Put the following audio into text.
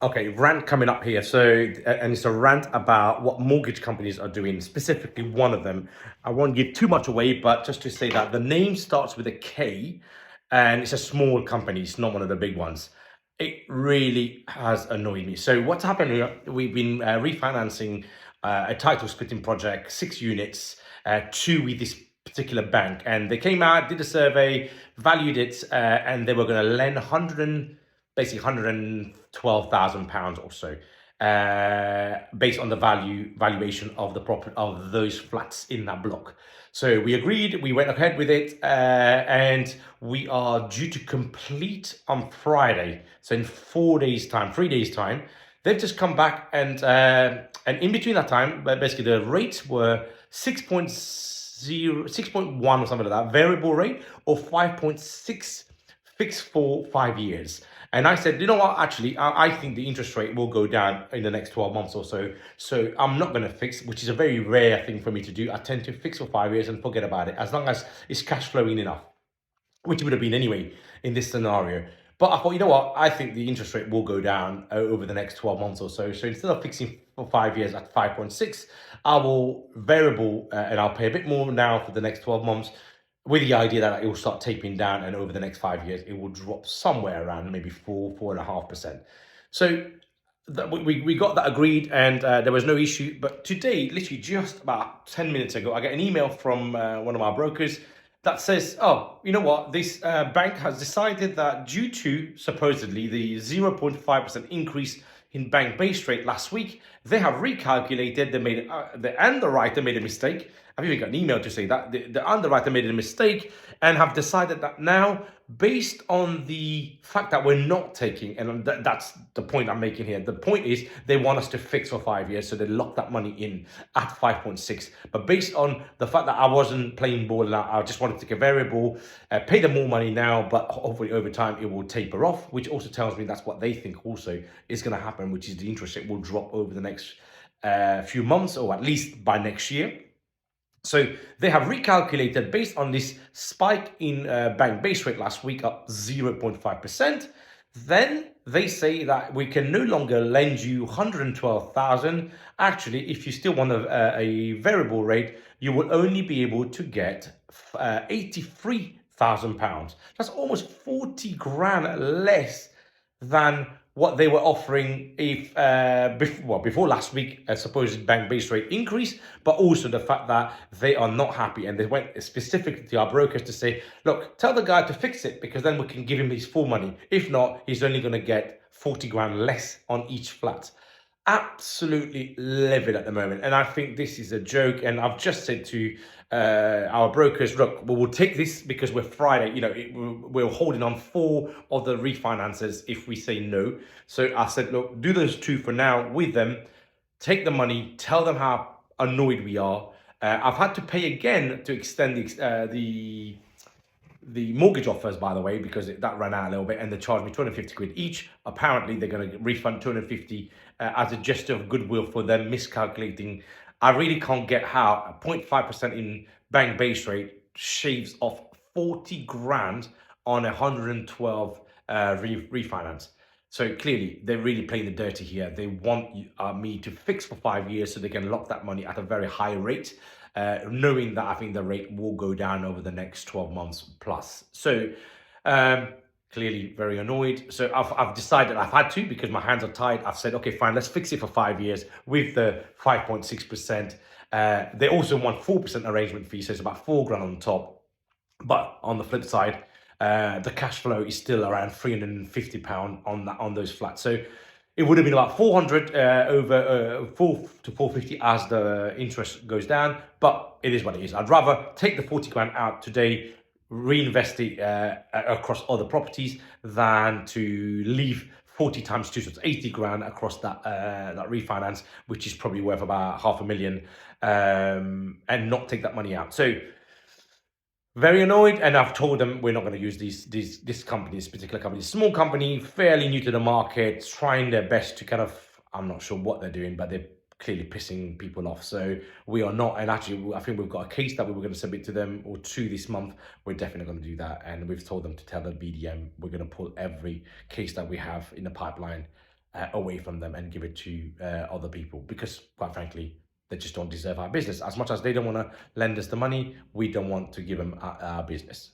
Okay, rant coming up here. And it's a rant about what mortgage companies are doing, specifically one of them. I won't give too much away, but just to say that the name starts with a K and it's a small company, it's not one of the big ones. It really has annoyed me. So, what's happened here? We've been refinancing a title splitting project, 6 units, two with this particular bank. And they came out, did a survey, valued it, and they were going to lend 100 basically £112,000 or so, based on the valuation of the property of those flats in that block. So we agreed, we went ahead with it, and we are due to complete on Friday. So in 4 days' time, 3 days' time, they've just come back and in between that time, basically the rates were 6.0, 6.1 or something like that, variable rate, or 5.6 fixed for 5 years. And I said, you know what, actually, I think the interest rate will go down in the next 12 months or so. So I'm not going to fix, which is a very rare thing for me to do. I tend to fix for 5 years and forget about it, as long as it's cash flowing enough, which it would have been anyway in this scenario. But I thought, you know what, I think the interest rate will go down over the next 12 months or so. So instead of fixing for 5 years at 5.6, I will variable and I'll pay a bit more now for the next 12 months, with the idea that it will start tapering down, and over the next 5 years it will drop somewhere around maybe 4.5%. So we got that agreed, and there was no issue. But today, literally just about 10 minutes ago, I get an email from one of our brokers that says, oh, you know what, this bank has decided that due to supposedly the 0.5% increase in bank base rate last week, they have recalculated. They made the underwriter made a mistake. I've even got an email to say that the underwriter made a mistake and have decided that now, based on the fact that we're not taking, and that's the point I'm making here. The point is they want us to fix for 5 years, so they lock that money in at 5.6. But based on the fact that I wasn't playing ball and I just wanted to take a variable, pay them more money now, but hopefully over time it will taper off, which also tells me that's what they think also is going to happen, which is the interest rate will drop over the next few months, or at least by next year. So they have recalculated based on this spike in bank base rate last week, up 0.5%. Then they say that we can no longer lend you 112,000. Actually, if you still want a variable rate, you will only be able to get 83,000 pounds. That's almost 40 grand less than what they were offering if before last week, a supposed bank base rate increase, but also the fact that they are not happy, and they went specifically to our brokers to say, look, tell the guy to fix it, because then we can give him his full money. If not, he's only going to get 40 grand less on each flat. Absolutely livid at the moment, and I think this is a joke. And I've just said to our brokers, look, we will take this because we're Friday, we're holding on 4 of the refinances if we say no. So I said, look, do those 2 for now with them, take the money, tell them how annoyed we are. I've had to pay again to extend the mortgage offers, by the way, because that ran out a little bit, and they charged me 250 quid each. Apparently, they're going to refund 250 as a gesture of goodwill for them miscalculating. I really can't get how a 0.5% in bank base rate shaves off 40 grand on a 112 refinance. So clearly, they're really playing the dirty here. They want me to fix for 5 years so they can lock that money at a very high rate, knowing that I think the rate will go down over the next 12 months plus. So clearly very annoyed. So I've decided, I've had to, because my hands are tied. I've said, okay, fine, let's fix it for 5 years with the 5.6%. They also want 4% arrangement fee, so it's about 4 grand on top. But on the flip side, the cash flow is still around £350 on those flats. So it would have been about 400 over 4 to 450 as the interest goes down. But it is what it is. I'd rather take the 40 grand out today, reinvest it across other properties, than to leave 40 times 2, so it's 80 grand across that refinance, which is probably worth about 500,000, and not take that money out. So very annoyed, and I've told them we're not going to use this company, this particular company, small company, fairly new to the market, trying their best to kind of, I'm not sure what they're doing, but they're clearly pissing people off. So we are not, and actually I think we've got a case that we were going to submit to them, or 2 this month. We're definitely going to do that, and we've told them to tell the BDM we're going to pull every case that we have in the pipeline away from them and give it to other people, because quite frankly, they just don't deserve our business. As much as they don't want to lend us the money, we don't want to give them our business.